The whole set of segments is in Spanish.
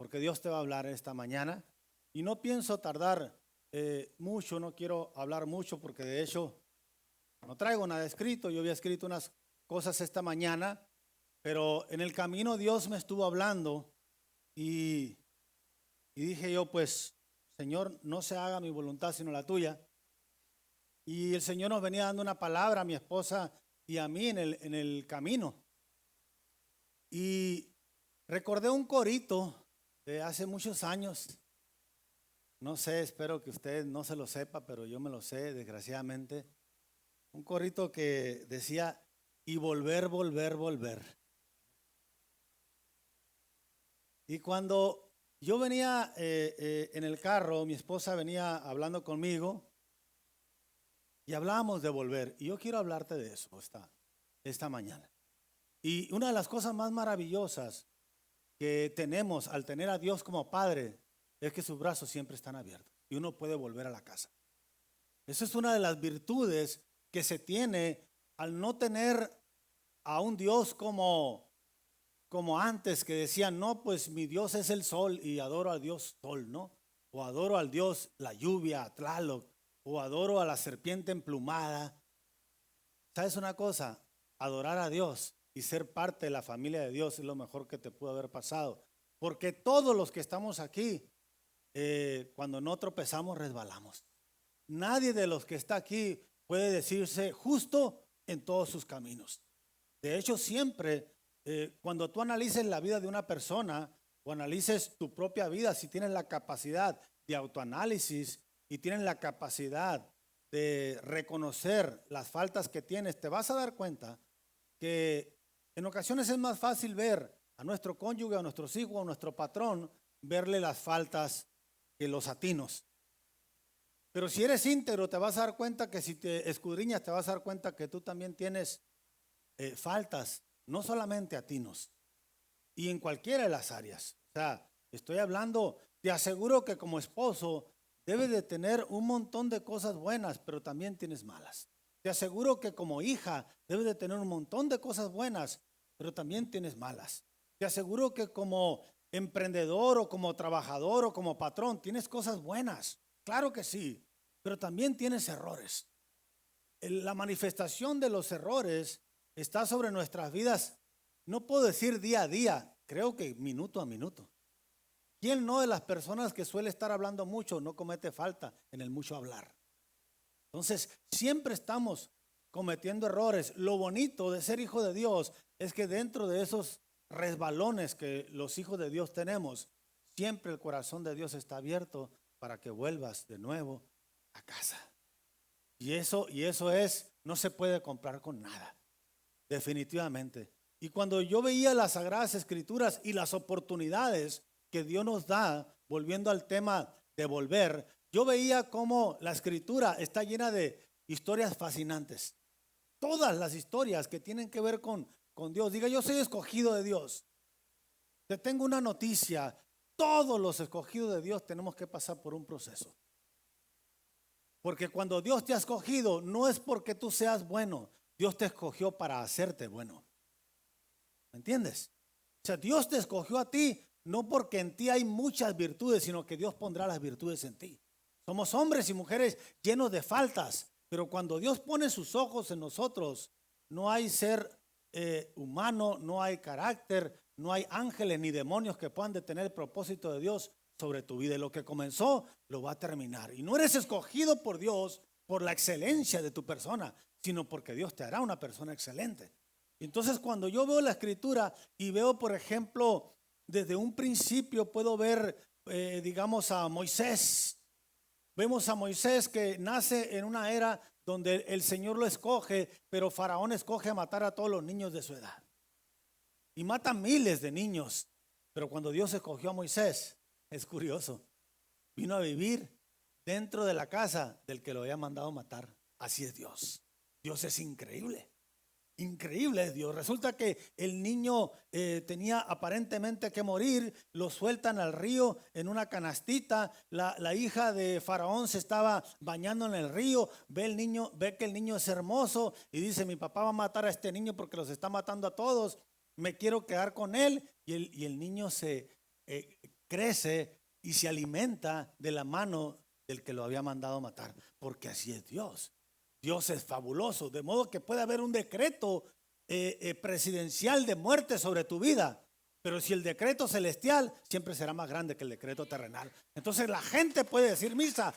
porque Dios te va a hablar esta mañana. Y no pienso tardar mucho, no quiero hablar mucho porque de hecho no traigo nada escrito. Yo había escrito unas cosas esta mañana, pero en el camino Dios me estuvo hablando y, y dije yo, pues, Señor, no se haga mi voluntad sino la tuya. Y el Señor nos venía dando una palabra a mi esposa y a mí en el camino. Y recordé un corito de hace muchos años. No sé, espero que usted no se lo sepa, pero yo me lo sé, desgraciadamente. Un corito que decía, y volver, volver, volver. Y cuando yo venía en el carro, mi esposa venía hablando conmigo y hablábamos de volver. Y yo quiero hablarte de eso esta mañana. Y una de las cosas más maravillosas que tenemos al tener a Dios como Padre es que sus brazos siempre están abiertos y uno puede volver a la casa. Esa es una de las virtudes que se tiene al no tener a un Dios como antes, que decían, no, pues mi Dios es el sol y adoro al Dios sol, ¿no? O adoro al Dios la lluvia, Tlaloc, o adoro a la serpiente emplumada. ¿Sabes una cosa? Adorar a Dios y ser parte de la familia de Dios es lo mejor que te pudo haber pasado. Porque todos los que estamos aquí, cuando no tropezamos, resbalamos. Nadie de los que está aquí puede decirse justo en todos sus caminos. De hecho, siempre, cuando tú analices la vida de una persona o analices tu propia vida, si tienes la capacidad de autoanálisis y tienes la capacidad de reconocer las faltas que tienes, te vas a dar cuenta que en ocasiones es más fácil ver a nuestro cónyuge, a nuestros hijos, a nuestro patrón, verle las faltas que los atinos. Pero si eres íntegro, te vas a dar cuenta que si te escudriñas, te vas a dar cuenta que tú también tienes faltas, no solamente atinos, y en cualquiera de las áreas. O sea, estoy hablando, te aseguro que como esposo debes de tener un montón de cosas buenas, pero también tienes malas. Te aseguro que como hija debes de tener un montón de cosas buenas, pero también tienes malas. Te aseguro que como emprendedor o como trabajador o como patrón tienes cosas buenas. Claro que sí, pero también tienes errores. La manifestación de los errores está sobre nuestras vidas. No puedo decir día a día, creo que minuto a minuto. ¿Quién no de las personas que suele estar hablando mucho no comete falta en el mucho hablar? Entonces, siempre estamos cometiendo errores. Lo bonito de ser hijo de Dios es que dentro de esos resbalones que los hijos de Dios tenemos, siempre el corazón de Dios está abierto para que vuelvas de nuevo a casa. Y eso no se puede comprar con nada, definitivamente. Y cuando yo veía las Sagradas Escrituras y las oportunidades que Dios nos da, volviendo al tema de volver, yo veía cómo la Escritura está llena de historias fascinantes. Todas las historias que tienen que ver con Dios. Diga, yo soy escogido de Dios. Te tengo una noticia. Todos los escogidos de Dios tenemos que pasar por un proceso. Porque cuando Dios te ha escogido, no es porque tú seas bueno. Dios te escogió para hacerte bueno. ¿Me entiendes? O sea, Dios te escogió a ti, no porque en ti hay muchas virtudes, sino que Dios pondrá las virtudes en ti. Somos hombres y mujeres llenos de faltas, pero cuando Dios pone sus ojos en nosotros, no hay ser humano, no hay carácter, no hay ángeles ni demonios que puedan detener el propósito de Dios sobre tu vida. Y lo que comenzó, lo va a terminar. Y no eres escogido por Dios por la excelencia de tu persona, sino porque Dios te hará una persona excelente. Entonces, cuando yo veo la Escritura y veo, por ejemplo, desde un principio puedo ver, digamos, a Moisés. Vemos a Moisés que nace en una era donde el Señor lo escoge, pero Faraón escoge matar a todos los niños de su edad. Y mata miles de niños. Pero cuando Dios escogió a Moisés, es curioso, vino a vivir dentro de la casa del que lo había mandado matar. Así es Dios. Dios es increíble. Increíble es Dios. Resulta que el niño tenía aparentemente que morir, lo sueltan al río en una canastita. La hija de Faraón se estaba bañando en el río, ve que el niño es hermoso y dice, mi papá va a matar a este niño porque los está matando a todos, me quiero quedar con él. Y el niño crece y se alimenta de la mano del que lo había mandado matar, porque así es Dios. Dios es fabuloso, de modo que puede haber un decreto presidencial de muerte sobre tu vida, pero si el decreto celestial siempre será más grande que el decreto terrenal. Entonces la gente puede decir misa,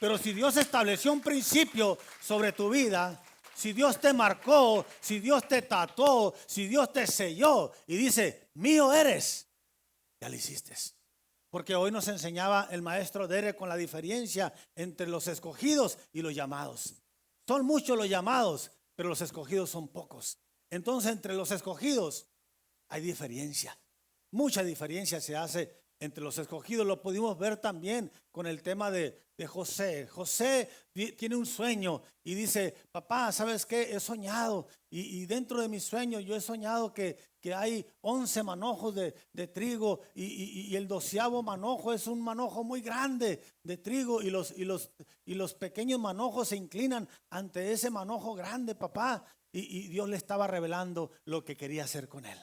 pero si Dios estableció un principio sobre tu vida, si Dios te marcó, si Dios te tatuó, si Dios te selló y dice, mío eres, ya lo hiciste. Porque hoy nos enseñaba el maestro Dere con la diferencia entre los escogidos y los llamados. Son muchos los llamados, pero los escogidos son pocos. Entonces, entre los escogidos hay diferencia. Mucha diferencia se hace entre los escogidos. Lo pudimos ver también con el tema de José. José tiene un sueño y dice, papá, ¿sabes qué? He soñado y dentro de mi sueño yo he soñado que hay 11 manojos de trigo y el 12º manojo es un manojo muy grande de trigo y los pequeños manojos se inclinan ante ese manojo grande, papá. Y Dios le estaba revelando lo que quería hacer con él.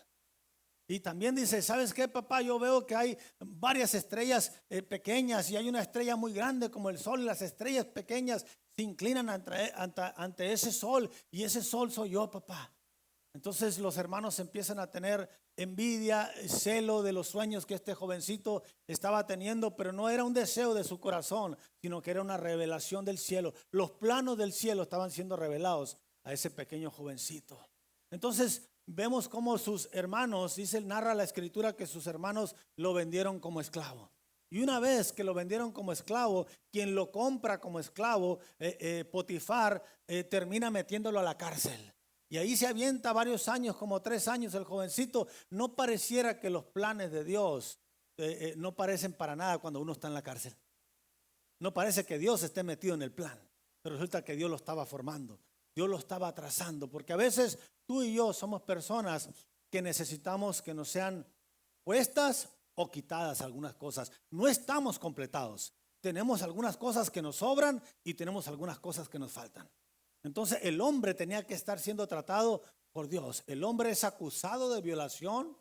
Y también dice, ¿sabes qué, papá? Yo veo que hay varias estrellas pequeñas y hay una estrella muy grande como el sol. Y las estrellas pequeñas se inclinan ante ese sol y ese sol soy yo, papá. Entonces los hermanos empiezan a tener envidia, celo de los sueños que este jovencito estaba teniendo, pero no era un deseo de su corazón, sino que era una revelación del cielo. Los planos del cielo estaban siendo revelados a ese pequeño jovencito. Entonces vemos cómo sus hermanos, narra la escritura que sus hermanos lo vendieron como esclavo. Y una vez que lo vendieron como esclavo, quien lo compra como esclavo, Potifar, termina metiéndolo a la cárcel. Y ahí se avienta varios años, como 3 años el jovencito. No pareciera que los planes de Dios no parecen para nada cuando uno está en la cárcel. No parece que Dios esté metido en el plan, pero resulta que Dios lo estaba formando. Dios lo estaba trazando, porque a veces tú y yo somos personas que necesitamos que nos sean puestas o quitadas algunas cosas. No estamos completados. Tenemos algunas cosas que nos sobran y tenemos algunas cosas que nos faltan. Entonces el hombre tenía que estar siendo tratado por Dios. El hombre es acusado de violación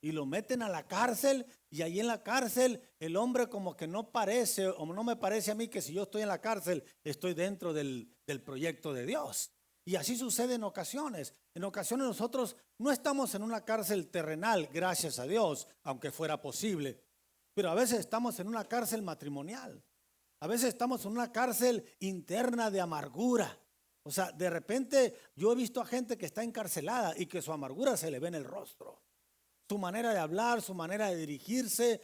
y lo meten a la cárcel, y ahí en la cárcel el hombre como que no parece, o no me parece a mí que si yo estoy en la cárcel estoy dentro del proyecto de Dios. Y así sucede en ocasiones. En ocasiones nosotros no estamos en una cárcel terrenal, gracias a Dios, aunque fuera posible. Pero a veces estamos en una cárcel matrimonial. A veces estamos en una cárcel interna de amargura. O sea, de repente yo he visto a gente que está encarcelada y que su amargura se le ve en el rostro. Su manera de hablar, su manera de dirigirse,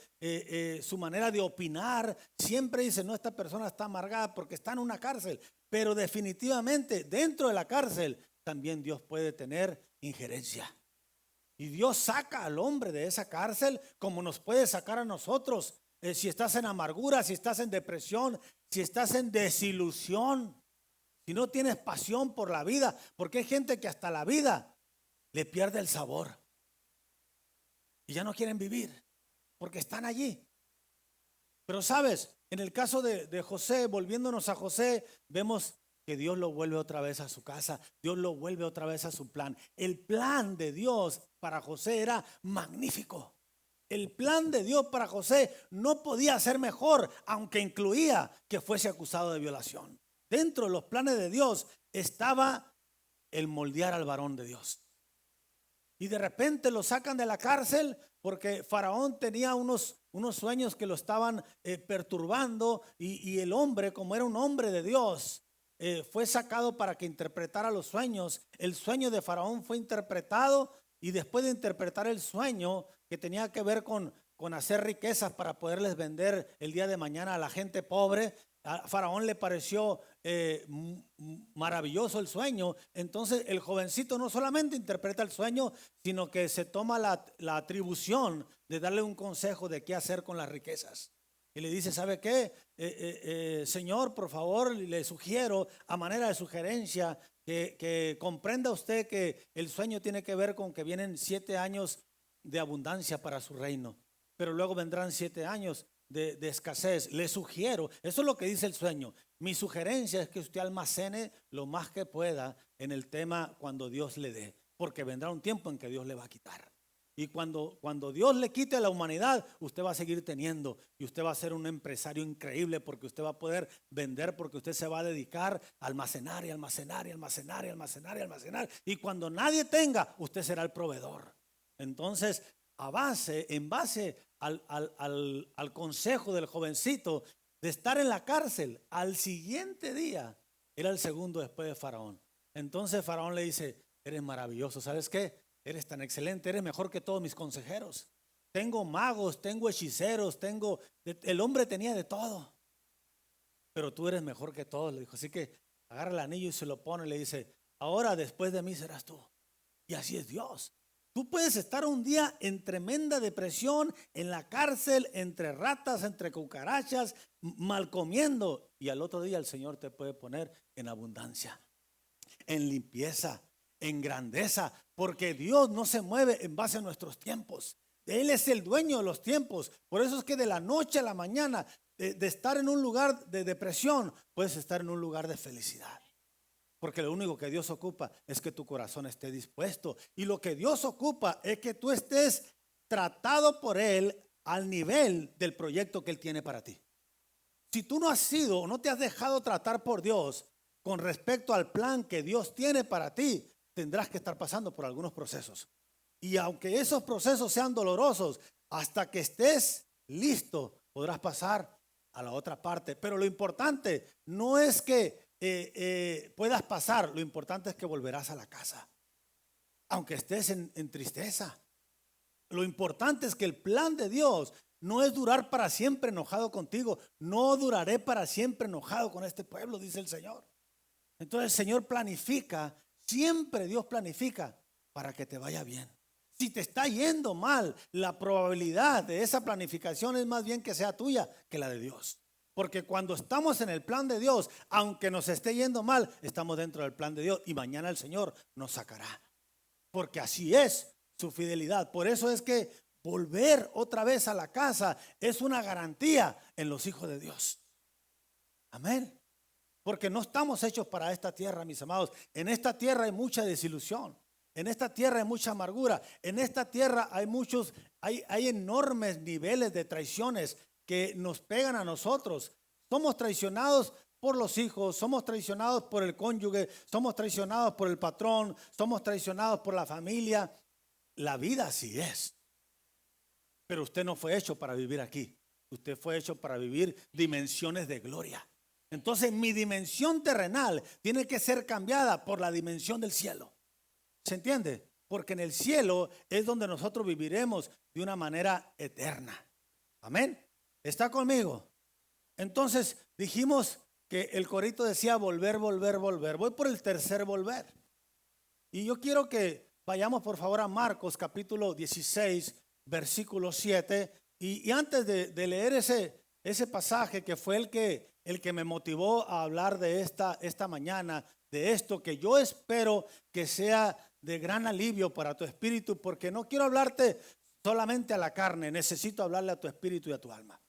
su manera de opinar. Siempre dice, no, esta persona está amargada porque está en una cárcel. Pero definitivamente dentro de la cárcel también Dios puede tener injerencia. Y Dios saca al hombre de esa cárcel como nos puede sacar a nosotros. Si estás en amargura, si estás en depresión, si estás en desilusión, si no tienes pasión por la vida, porque hay gente que hasta la vida le pierde el sabor. Y ya no quieren vivir porque están allí. Pero sabes, en el caso de José, volviéndonos a José, vemos que Dios lo vuelve otra vez a su casa. Dios lo vuelve otra vez a su plan. El plan de Dios para José era magnífico. El plan de Dios para José no podía ser mejor, aunque incluía que fuese acusado de violación. Dentro de los planes de Dios estaba el moldear al varón de Dios. Y de repente lo sacan de la cárcel porque Faraón tenía unos sueños que lo estaban perturbando, y el hombre, como era un hombre de Dios, fue sacado para que interpretara los sueños. El sueño de Faraón fue interpretado, y después de interpretar el sueño que tenía que ver con hacer riquezas para poderles vender el día de mañana a la gente pobre, a Faraón le pareció maravilloso el sueño. Entonces el jovencito no solamente interpreta el sueño, sino que se toma la atribución de darle un consejo de qué hacer con las riquezas. Y le dice, ¿sabe qué? Señor, por favor, le sugiero a manera de sugerencia que comprenda usted que el sueño tiene que ver con que vienen 7 años de abundancia para su reino, pero luego vendrán 7 años de escasez. Le sugiero, eso es lo que dice el sueño. Mi sugerencia es que usted almacene lo más que pueda en el tema cuando Dios le dé, porque vendrá un tiempo en que Dios le va a quitar. Y cuando Dios le quite a la humanidad, usted va a seguir teniendo. Y usted va a ser un empresario increíble porque usted va a poder vender, porque usted se va a dedicar a almacenar y almacenar y almacenar y almacenar y almacenar. Y cuando nadie tenga, usted será el proveedor. Entonces, en base al consejo del jovencito de estar en la cárcel, al siguiente día, era el segundo después de Faraón. Entonces Faraón le dice: eres maravilloso, ¿sabes qué? Eres tan excelente, eres mejor que todos mis consejeros. Tengo magos, tengo hechiceros, el hombre tenía de todo, pero tú eres mejor que todos, le dijo. Así que agarra el anillo y se lo pone y le dice: ahora después de mí serás tú. Y así es Dios. Tú puedes estar un día en tremenda depresión, en la cárcel, entre ratas, entre cucarachas, mal comiendo, y al otro día el Señor te puede poner en abundancia, en limpieza, en grandeza, porque Dios no se mueve en base a nuestros tiempos. Él es el dueño de los tiempos. Por eso es que de la noche a la mañana, de estar en un lugar de depresión, puedes estar en un lugar de felicidad. Porque lo único que Dios ocupa es que tu corazón esté dispuesto. Y lo que Dios ocupa es que tú estés tratado por Él al nivel del proyecto que Él tiene para ti. Si tú no has sido o no te has dejado tratar por Dios con respecto al plan que Dios tiene para ti, tendrás que estar pasando por algunos procesos. Y aunque esos procesos sean dolorosos, hasta que estés listo, podrás pasar a la otra parte. Pero lo importante no es que puedas pasar, lo importante es que volverás a la casa, aunque estés en tristeza. Lo importante es que el plan de Dios no es durar para siempre enojado contigo. No duraré para siempre enojado con este pueblo, dice el Señor. Entonces el Señor planifica, siempre Dios planifica para que te vaya bien. Si te está yendo mal, la probabilidad de esa planificación es más bien que sea tuya que la de Dios. Porque cuando estamos en el plan de Dios, aunque nos esté yendo mal, estamos dentro del plan de Dios y mañana el Señor nos sacará. Porque así es su fidelidad. Por eso es que volver otra vez a la casa es una garantía en los hijos de Dios. Amén. Porque no estamos hechos para esta tierra, mis amados. En esta tierra hay mucha desilusión. En esta tierra hay mucha amargura. En esta tierra hay enormes niveles de traiciones que nos pegan a nosotros. Somos traicionados por los hijos, somos traicionados por el cónyuge, somos traicionados por el patrón, somos traicionados por la familia. La vida así es. Pero usted no fue hecho para vivir aquí. Usted fue hecho para vivir dimensiones de gloria. Entonces mi dimensión terrenal tiene que ser cambiada por la dimensión del cielo. ¿Se entiende? Porque en el cielo es donde nosotros viviremos de una manera eterna. Amén. ¿Está conmigo? Entonces dijimos que el corito decía volver, volver, volver. Voy por el tercer volver. Y yo quiero que vayamos por favor a Marcos capítulo 16, versículo 7. Y antes de leer ese pasaje que fue el que me motivó a hablar de esta mañana, de esto que yo espero que sea de gran alivio para tu espíritu, porque no quiero hablarte solamente a la carne, necesito hablarle a tu espíritu y a tu alma.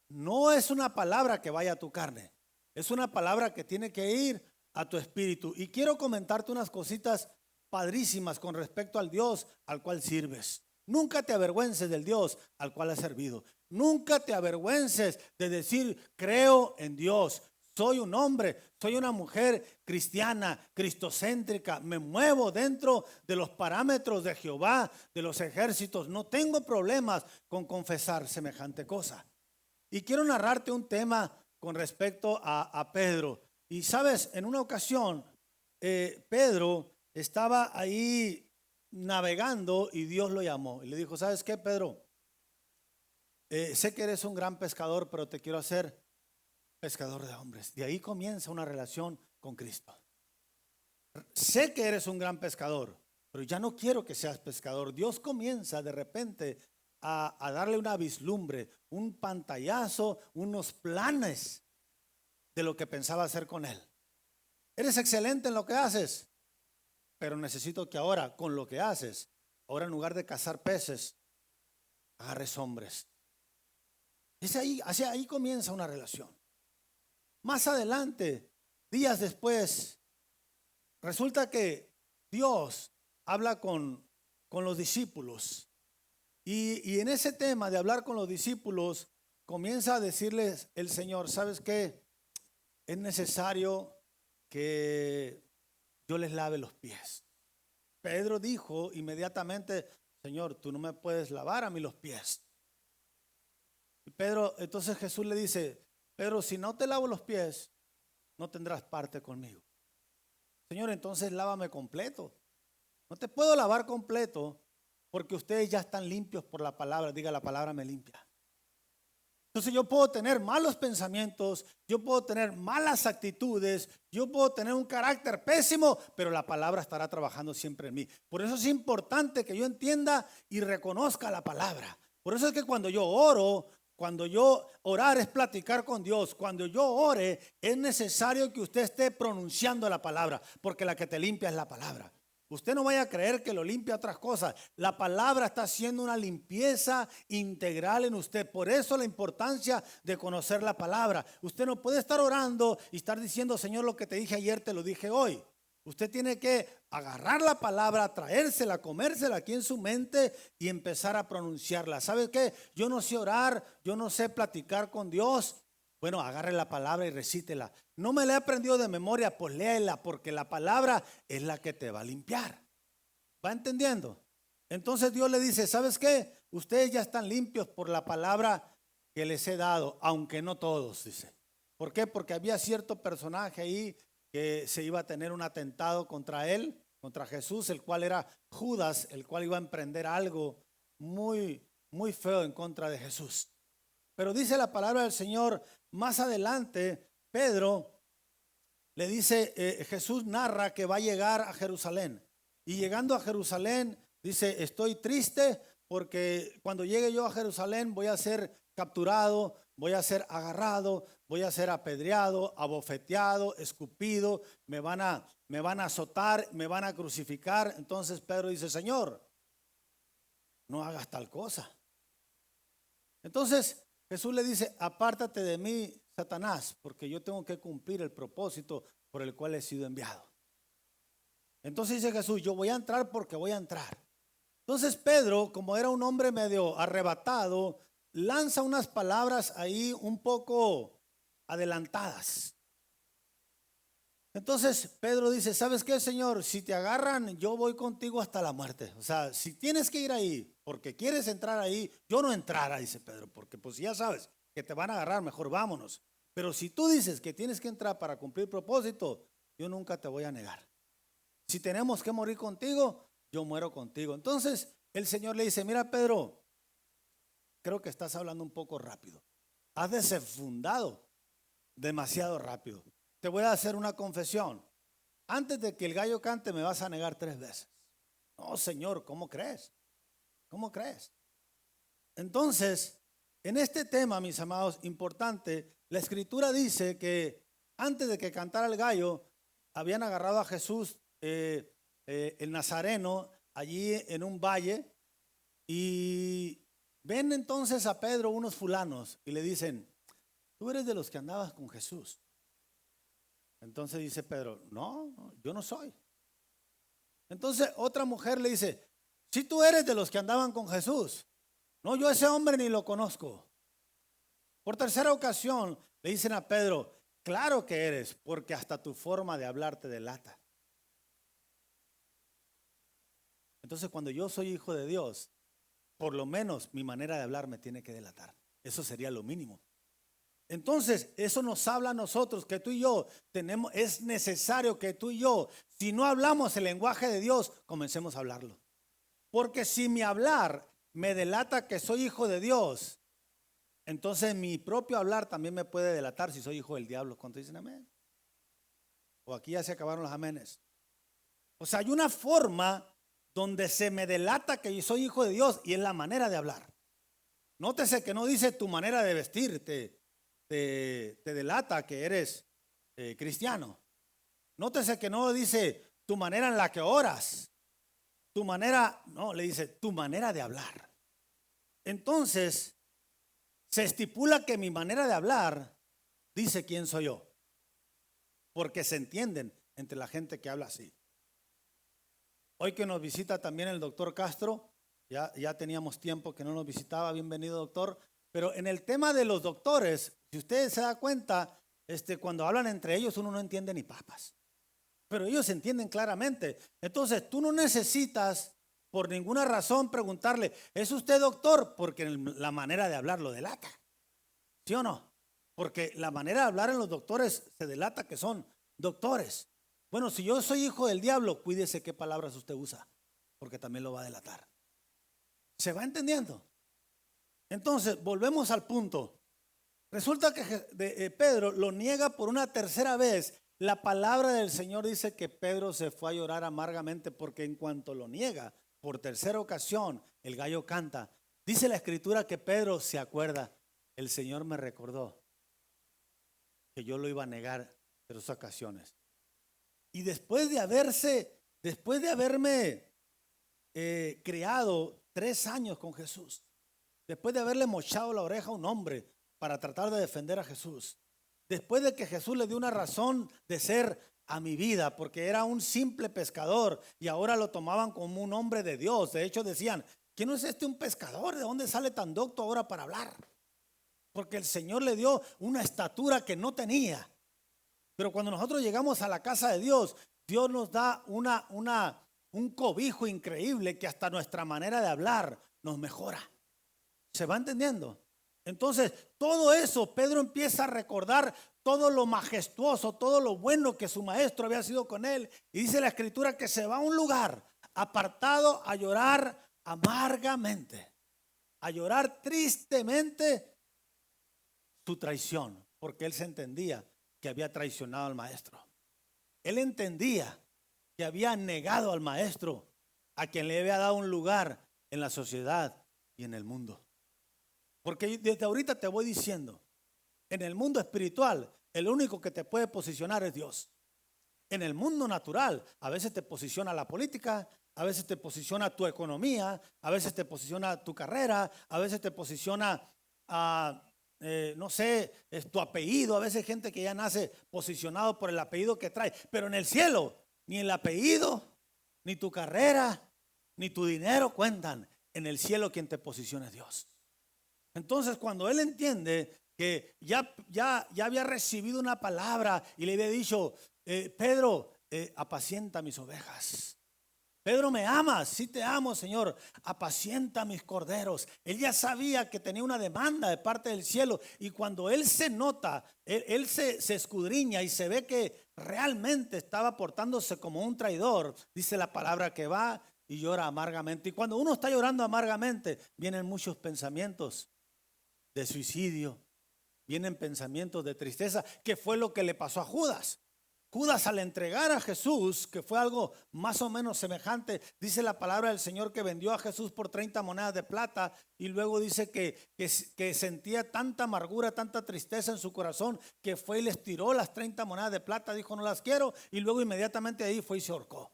No es una palabra que vaya a tu carne, es una palabra que tiene que ir a tu espíritu. Y quiero comentarte unas cositas padrísimas con respecto al Dios al cual sirves. Nunca te avergüences del Dios al cual has servido. Nunca te avergüences de decir: creo en Dios. Soy un hombre, soy una mujer cristiana, cristocéntrica. Me muevo dentro de los parámetros de Jehová, de los ejércitos. No tengo problemas con confesar semejante cosa. Y quiero narrarte un tema con respecto a Pedro. Y sabes, en una ocasión, Pedro estaba ahí navegando y Dios lo llamó. Y le dijo: ¿sabes qué, Pedro? Sé que eres un gran pescador, pero te quiero hacer pescador de hombres. De ahí comienza una relación con Cristo. Sé que eres un gran pescador, pero ya no quiero que seas pescador. Dios comienza de repente a darle una vislumbre, un pantallazo, unos planes de lo que pensaba hacer con él. Eres excelente en lo que haces, pero necesito que ahora, con lo que haces, ahora en lugar de cazar peces, agarres hombres. Hacia ahí comienza una relación. Más adelante, días después, resulta que Dios habla con con los discípulos. Y en ese tema de hablar con los discípulos, comienza a decirles el Señor, ¿sabes qué? Es necesario que yo les lave los pies. Pedro dijo inmediatamente, Señor, tú no me puedes lavar a mí los pies. Y Pedro, entonces Jesús le dice, Pedro, si no te lavo los pies, no tendrás parte conmigo. Señor, entonces lávame completo. No te puedo lavar completo porque ustedes ya están limpios por la palabra. Diga, la palabra me limpia. Entonces yo puedo tener malos pensamientos, yo puedo tener malas actitudes, yo puedo tener un carácter pésimo, pero la palabra estará trabajando siempre en mí. Por eso es importante que yo entienda y reconozca la palabra. Por eso es que cuando yo oro, orar es platicar con Dios. Cuando yo ore, es necesario que usted esté pronunciando la palabra, porque la que te limpia es la palabra. Usted no vaya a creer que lo limpia otras cosas. La palabra está haciendo una limpieza integral en usted. Por eso la importancia de conocer la palabra. Usted no puede estar orando y estar diciendo, Señor, lo que te dije ayer, te lo dije hoy. Usted tiene que agarrar la palabra, traérsela, comérsela aquí en su mente y empezar a pronunciarla. ¿Sabe qué? Yo no sé orar, yo no sé platicar con Dios. Bueno, agarre la palabra y recítela. No me la he aprendido de memoria, pues léela, porque la palabra es la que te va a limpiar. ¿Va entendiendo? Entonces Dios le dice, ¿sabes qué? Ustedes ya están limpios por la palabra que les he dado, aunque no todos, dice. ¿Por qué? Porque había cierto personaje ahí que se iba a tener un atentado contra él, contra Jesús, el cual era Judas, el cual iba a emprender algo muy, muy feo en contra de Jesús. Pero dice la palabra del Señor, más adelante, Pedro le dice, Jesús narra que va a llegar a Jerusalén. Y llegando a Jerusalén, dice, estoy triste porque cuando llegue yo a Jerusalén voy a ser capturado, voy a ser agarrado, voy a ser apedreado, abofeteado, escupido, me van a azotar, me van a crucificar. Entonces Pedro dice, Señor, no hagas tal cosa. Entonces Jesús le dice, apártate de mí, Satanás, porque yo tengo que cumplir el propósito por el cual he sido enviado. Entonces dice Jesús, yo voy a entrar porque voy a entrar. Entonces Pedro, como era un hombre medio arrebatado, lanza unas palabras ahí un poco adelantadas. Entonces Pedro dice, ¿sabes qué, Señor? Si te agarran, yo voy contigo hasta la muerte. O sea, si tienes que ir ahí porque quieres entrar ahí, yo no entrara, dice Pedro, porque pues ya sabes que te van a agarrar, mejor vámonos. Pero si tú dices que tienes que entrar para cumplir propósito, yo nunca te voy a negar. Si tenemos que morir contigo, yo muero contigo. Entonces el Señor le dice, mira Pedro, creo que estás hablando un poco rápido. Has desenfundado demasiado rápido. Te voy a hacer una confesión. Antes de que el gallo cante me vas a negar 3 veces. No, Señor, ¿cómo crees? ¿Cómo crees? Entonces, en este tema, mis amados, importante, la Escritura dice que antes de que cantara el gallo, habían agarrado a Jesús, el Nazareno, allí en un valle, y ven entonces a Pedro unos fulanos y le dicen, tú eres de los que andabas con Jesús. Entonces dice Pedro, no, yo no soy. Entonces otra mujer le dice, si tú eres de los que andaban con Jesús. No, yo a ese hombre ni lo conozco. Por tercera ocasión le dicen a Pedro, claro que eres, porque hasta tu forma de hablar te delata. Entonces cuando yo soy hijo de Dios, por lo menos mi manera de hablar me tiene que delatar. Eso sería lo mínimo. Entonces, eso nos habla a nosotros que tú y yo es necesario que tú y yo, si no hablamos el lenguaje de Dios, comencemos a hablarlo. Porque si mi hablar me delata que soy hijo de Dios, entonces mi propio hablar también me puede delatar si soy hijo del diablo. ¿Cuántos dicen amén? O aquí ya se acabaron los amenes. O sea, hay una forma donde se me delata que yo soy hijo de Dios y es la manera de hablar. Nótese que no dice tu manera de vestirte. Te delata que eres cristiano. Nótese que no dice tu manera en la que oras, tu manera, no, le dice tu manera de hablar. Entonces, se estipula que mi manera de hablar dice quién soy yo, porque se entienden entre la gente que habla así. Hoy que nos visita también el doctor Castro, ya teníamos tiempo que no nos visitaba, bienvenido doctor. Pero en el tema de los doctores, si ustedes se dan cuenta, cuando hablan entre ellos uno no entiende ni papas, pero ellos entienden claramente. Entonces tú no necesitas por ninguna razón preguntarle, ¿es usted doctor? Porque la manera de hablar lo delata, ¿sí o no? Porque la manera de hablar en los doctores se delata que son doctores. Bueno, si yo soy hijo del diablo, cuídese qué palabras usted usa, porque también lo va a delatar. ¿Se va entendiendo? Entonces, volvemos al punto. Resulta que Pedro lo niega por una tercera vez. La palabra del Señor dice que Pedro se fue a llorar amargamente porque en cuanto lo niega por tercera ocasión, el gallo canta. Dice la Escritura que Pedro se acuerda. El Señor me recordó que yo lo iba a negar en 3 ocasiones. Y después de haberme criado 3 años con Jesús, después de haberle mochado la oreja a un hombre para tratar de defender a Jesús, después de que Jesús le dio una razón de ser a mi vida, porque era un simple pescador y ahora lo tomaban como un hombre de Dios. De hecho decían, ¿quién no es un pescador? ¿De dónde sale tan docto ahora para hablar? Porque el Señor le dio una estatura que no tenía. Pero cuando nosotros llegamos a la casa de Dios, Dios nos da un cobijo increíble que hasta nuestra manera de hablar nos mejora. ¿Se va entendiendo? Entonces, todo eso, Pedro empieza a recordar todo lo majestuoso, todo lo bueno que su maestro había sido con él. Y dice la Escritura que se va a un lugar apartado a llorar amargamente, a llorar tristemente su traición, porque él se entendía que había traicionado al maestro. Él entendía que había negado al maestro, a quien le había dado un lugar en la sociedad y en el mundo. Porque desde ahorita te voy diciendo, en el mundo espiritual, el único que te puede posicionar es Dios. En el mundo natural, a veces te posiciona la política, a veces te posiciona tu economía, a veces te posiciona tu carrera, a veces te posiciona no sé, es tu apellido. A veces hay gente que ya nace posicionado por el apellido que trae. Pero en el cielo, ni el apellido, ni tu carrera, ni tu dinero cuentan. En el cielo quien te posiciona es Dios. Entonces cuando él entiende que ya había recibido una palabra y le había dicho, Pedro, apacienta mis ovejas. Pedro, ¿me amas? Sí te amo, Señor. Apacienta mis corderos. Él ya sabía que tenía una demanda de parte del cielo. Y cuando él se nota, él se escudriña y se ve que realmente estaba portándose como un traidor, dice la palabra que va y llora amargamente. Y cuando uno está llorando amargamente, vienen muchos pensamientos de suicidio, vienen pensamientos de tristeza, que fue lo que le pasó a Judas. Judas, al entregar a Jesús, que fue algo más o menos semejante, dice la palabra del Señor que vendió a Jesús por 30 monedas de plata, y luego dice que sentía tanta amargura, tanta tristeza en su corazón, que fue y les tiró las 30 monedas de plata, dijo no las quiero, y luego inmediatamente ahí fue y se ahorcó.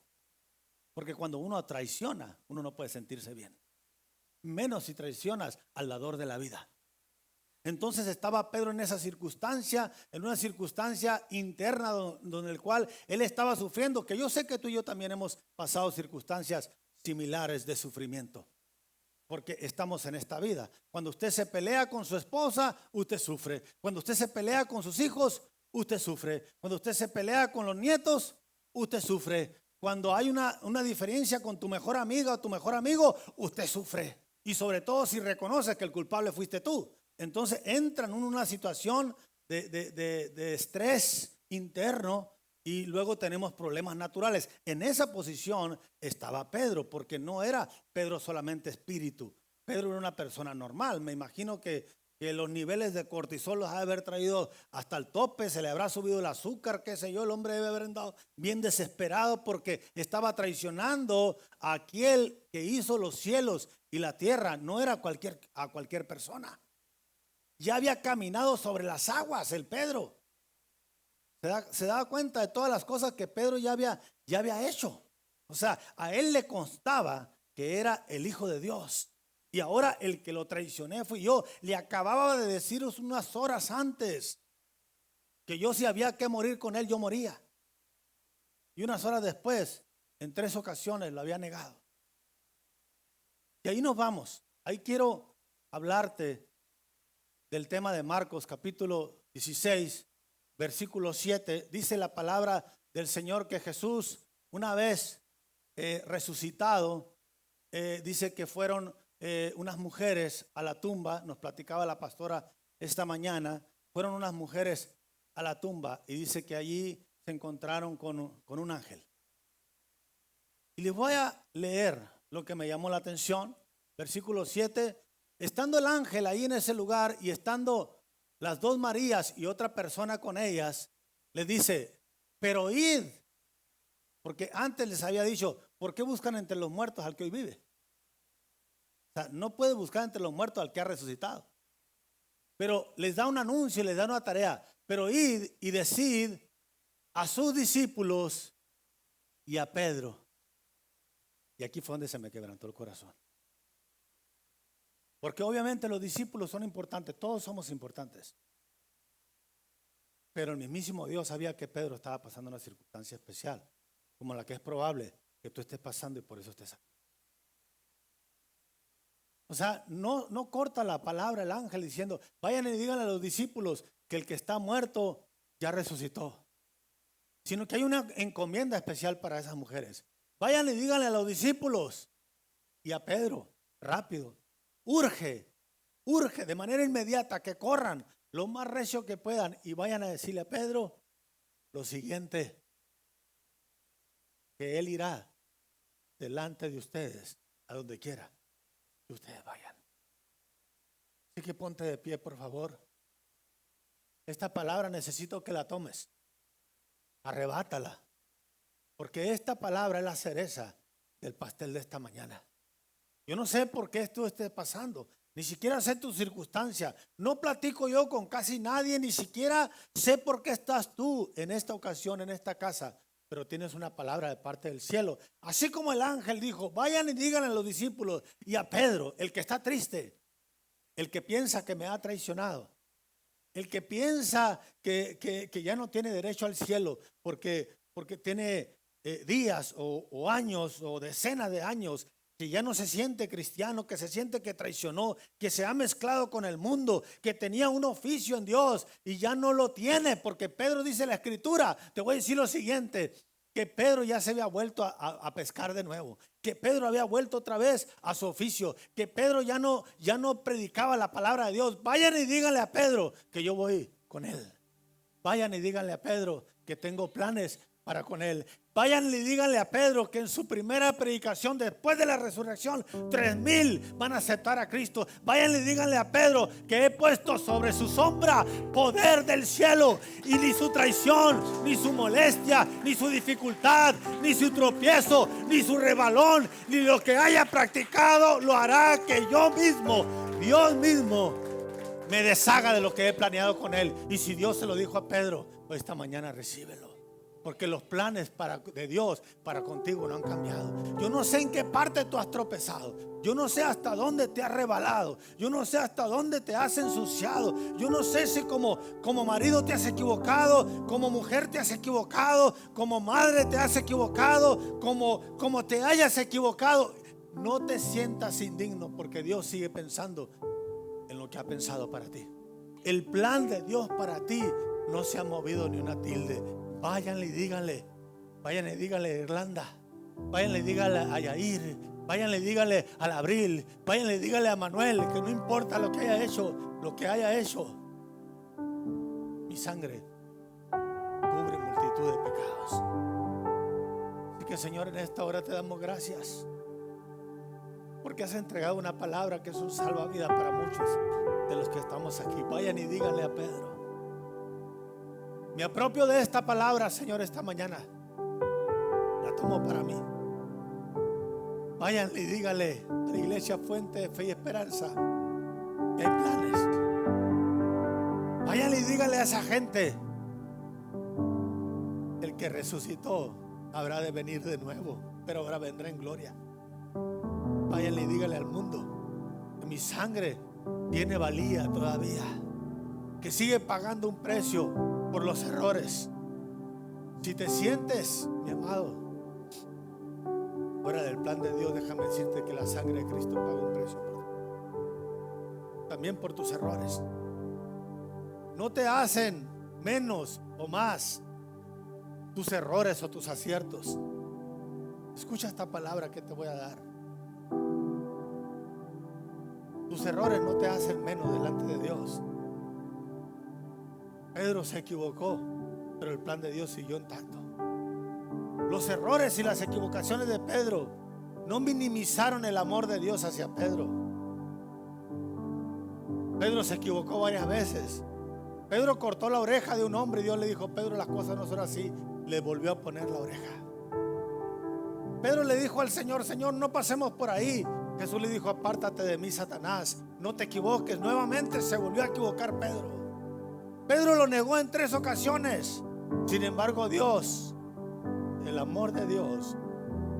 Porque cuando uno traiciona, uno no puede sentirse bien, menos si traicionas al dador de la vida. Entonces estaba Pedro en esa circunstancia, en una circunstancia interna donde el cual él estaba sufriendo, que yo sé que tú y yo también hemos pasado circunstancias similares de sufrimiento, porque estamos en esta vida. Cuando usted se pelea con su esposa, usted sufre. Cuando usted se pelea con sus hijos, usted sufre. Cuando usted se pelea con los nietos, usted sufre. Cuando hay una diferencia con tu mejor amiga o tu mejor amigo, usted sufre. Y sobre todo si reconoces que el culpable fuiste tú. Entonces entra en una situación de estrés interno y luego tenemos problemas naturales. En esa posición estaba Pedro, porque no era Pedro solamente espíritu. Pedro era una persona normal. Me imagino que los niveles de cortisol los ha de haber traído hasta el tope, se le habrá subido el azúcar, qué sé yo. El hombre debe haber andado bien desesperado porque estaba traicionando a aquel que hizo los cielos y la tierra. No era a cualquier persona. Ya había caminado sobre las aguas el Pedro. Se daba cuenta de todas las cosas que Pedro ya había hecho. O sea, a él le constaba que era el Hijo de Dios. Y ahora el que lo traicioné fui yo. Le acababa de deciros unas horas antes que yo, si había que morir con él, yo moría. Y unas horas después en 3 ocasiones lo había negado. Y ahí nos vamos. Ahí quiero hablarte del tema de Marcos capítulo 16, versículo 7. Dice la palabra del Señor que Jesús, una vez resucitado, dice que fueron unas mujeres a la tumba. Nos platicaba la pastora esta mañana. Fueron unas mujeres a la tumba y dice que allí se encontraron con un ángel. Y les voy a leer lo que me llamó la atención. Versículo 7. Estando el ángel ahí en ese lugar y estando las 2 Marías y otra persona con ellas, les dice: pero id, porque antes les había dicho: ¿por qué buscan entre los muertos al que hoy vive? O sea, no puede buscar entre los muertos al que ha resucitado. Pero les da un anuncio, les da una tarea: pero id y decid a sus discípulos y a Pedro. Y aquí fue donde se me quebrantó el corazón. Porque obviamente los discípulos son importantes, todos somos importantes. Pero el mismísimo Dios sabía que Pedro estaba pasando una circunstancia especial, como la que es probable que tú estés pasando y por eso estés aquí. O sea, no corta la palabra el ángel diciendo: vayan y díganle a los discípulos que el que está muerto ya resucitó. Sino que hay una encomienda especial para esas mujeres. Vayan y díganle a los discípulos y a Pedro, rápido, urge de manera inmediata que corran lo más recio que puedan y vayan a decirle a Pedro lo siguiente: que él irá delante de ustedes a donde quiera que ustedes vayan. Así que ponte de pie, por favor. Esta palabra necesito que la tomes. Arrebátala. Porque esta palabra es la cereza del pastel de esta mañana. Yo no sé por qué esto esté pasando. Ni siquiera sé tu circunstancia. No platico yo con casi nadie. Ni siquiera sé por qué estás tú en esta ocasión, en esta casa. Pero tienes una palabra de parte del cielo. Así como el ángel dijo: vayan y díganle a los discípulos y a Pedro, el que está triste, el que piensa que me ha traicionado, el que piensa que ya no tiene derecho al cielo porque tiene días o años o decenas de años que ya no se siente cristiano, que se siente que traicionó, que se ha mezclado con el mundo, que tenía un oficio en Dios y ya no lo tiene, porque Pedro dice en la escritura, te voy a decir lo siguiente, que Pedro ya se había vuelto a pescar de nuevo, que Pedro había vuelto otra vez a su oficio, que Pedro ya no predicaba la palabra de Dios. Vayan y díganle a Pedro que yo voy con él. Vayan y díganle a Pedro que tengo planes para con él. Vayan y díganle a Pedro que en su primera predicación después de la resurrección 3,000 van a aceptar a Cristo. Vayan y díganle a Pedro que he puesto sobre su sombra poder del cielo y ni su traición, ni su molestia, ni su dificultad, ni su tropiezo, ni su rebalón, ni lo que haya practicado lo hará que yo mismo, Dios mismo, me deshaga de lo que he planeado con él. Y si Dios se lo dijo a Pedro, pues esta mañana recíbelo. Porque los planes de Dios para contigo no han cambiado. Yo no sé en qué parte tú has tropezado. Yo no sé hasta dónde te has rebalado. Yo no sé hasta dónde te has ensuciado. Yo no sé si como marido te has equivocado, como mujer te has equivocado, como madre te has equivocado, como te hayas equivocado. No te sientas indigno, porque Dios sigue pensando en lo que ha pensado para ti. El plan de Dios para ti no se ha movido ni una tilde. Vayan y díganle a Irlanda, vayan y díganle a Yair, vayan y díganle al Abril, vayan y díganle a Manuel que no importa lo que haya hecho, mi sangre cubre multitud de pecados. Así que, Señor, en esta hora te damos gracias porque has entregado una palabra que es un salvavidas para muchos de los que estamos aquí. Vayan y díganle a Pedro. Me apropio de esta palabra, Señor, esta mañana. La tomo para mí. Vayan y díganle a la iglesia Fuente de Fe y Esperanza que hay planes. Vayan y díganle a esa gente: el que resucitó habrá de venir de nuevo, pero ahora vendrá en gloria. Vayan y díganle al mundo que mi sangre tiene valía todavía, que sigue pagando un precio por los errores. Si te sientes, mi amado, fuera del plan de Dios, déjame decirte que la sangre de Cristo pagó un precio por ti. También por tus errores. No te hacen menos o más tus errores o tus aciertos. Escucha esta palabra que te voy a dar. Tus errores no te hacen menos delante de Dios. Pedro se equivocó, pero el plan de Dios siguió intacto. Los errores y las equivocaciones de Pedro no minimizaron el amor de Dios hacia Pedro. Pedro se equivocó varias veces. Pedro cortó la oreja de un hombre y Dios le dijo: Pedro, las cosas no son así. Le volvió a poner la oreja. Pedro le dijo al Señor: Señor, no pasemos por ahí. Jesús le dijo: apártate de mí, Satanás, no te equivoques. Nuevamente se volvió a equivocar Pedro. Pedro lo negó en 3 ocasiones. Sin embargo, Dios, el amor de Dios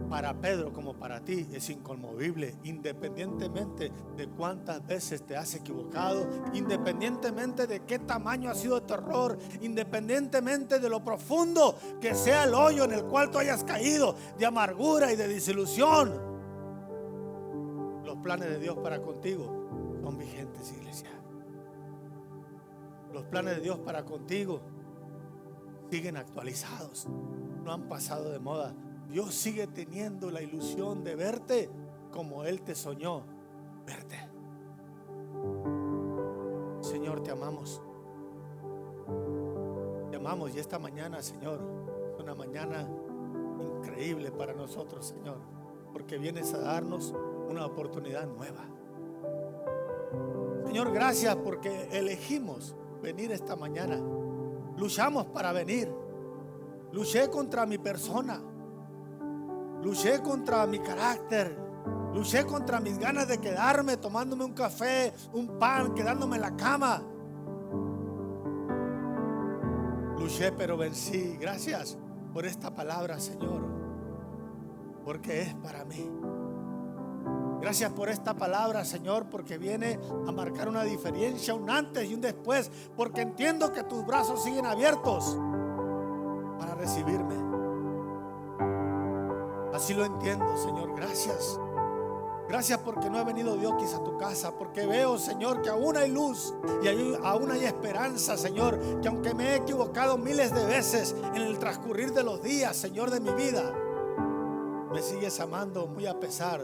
para Pedro como para ti es inconmovible, independientemente de cuántas veces te has equivocado, independientemente de qué tamaño ha sido tu error, independientemente de lo profundo que sea el hoyo en el cual tú hayas caído, de amargura y de desilusión. Los planes de Dios para contigo son vigentes, iglesia. Los planes de Dios para contigo siguen actualizados, no han pasado de moda. Dios sigue teniendo la ilusión de verte como Él te soñó verte. Señor, te amamos. Te amamos, y esta mañana, Señor, es una mañana increíble para nosotros, Señor, porque vienes a darnos una oportunidad nueva. Señor, gracias porque elegimos venir esta mañana. Luchamos para venir. Luché contra mi persona. Luché contra mi carácter. Luché contra mis ganas de quedarme tomándome un café, un pan, quedándome en la cama. Luché, pero vencí. Gracias por esta palabra, Señor, porque es para mí. Gracias por esta palabra, Señor, porque viene a marcar una diferencia, un antes y un después, porque entiendo que tus brazos siguen abiertos para recibirme. Así lo entiendo, Señor. Gracias. Gracias porque no he venido Diokis a tu casa, porque veo, Señor, que aún hay luz y aún hay esperanza, Señor, que aunque me he equivocado miles de veces en el transcurrir de los días, Señor, de mi vida, me sigues amando muy a pesar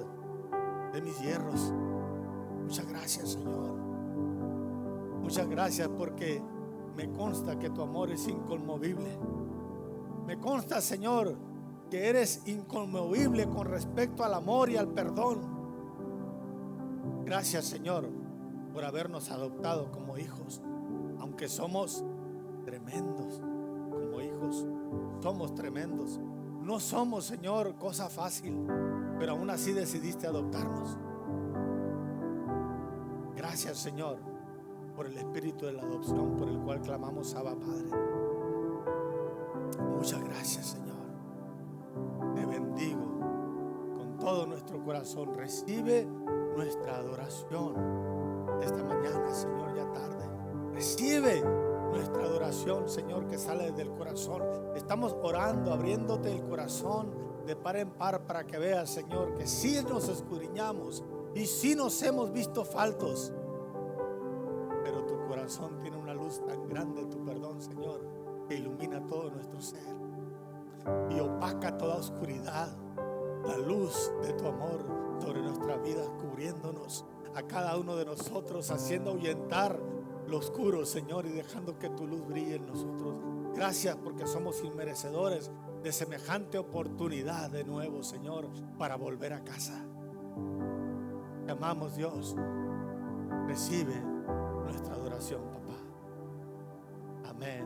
de mis hierros. Muchas gracias, Señor. Muchas gracias porque me consta que tu amor es inconmovible. Me consta, Señor, que eres inconmovible con respecto al amor y al perdón. Gracias, Señor, por habernos adoptado como hijos. Aunque somos tremendos como hijos, somos tremendos. No somos, Señor, cosa fácil, pero aún así decidiste adoptarnos. Gracias, Señor, por el espíritu de la adopción por el cual clamamos Abba, Padre. Muchas gracias, Señor. Te bendigo con todo nuestro corazón. Recibe nuestra adoración esta mañana, Señor, ya tarde. Recibe nuestra adoración, Señor, que sale desde el corazón. Estamos orando, abriéndote el corazón de par en par para que veas, Señor, que sí nos escudriñamos y sí nos hemos visto faltos, pero tu corazón tiene una luz tan grande, tu perdón, Señor, que ilumina todo nuestro ser y opaca toda oscuridad. La luz de tu amor sobre nuestras vidas, cubriéndonos a cada uno de nosotros, haciendo ahuyentar lo oscuro, Señor, y dejando que tu luz brille en nosotros. Gracias porque somos inmerecedores de semejante oportunidad de nuevo, Señor, para volver a casa. Te amamos, Dios. Recibe nuestra adoración, papá. Amén.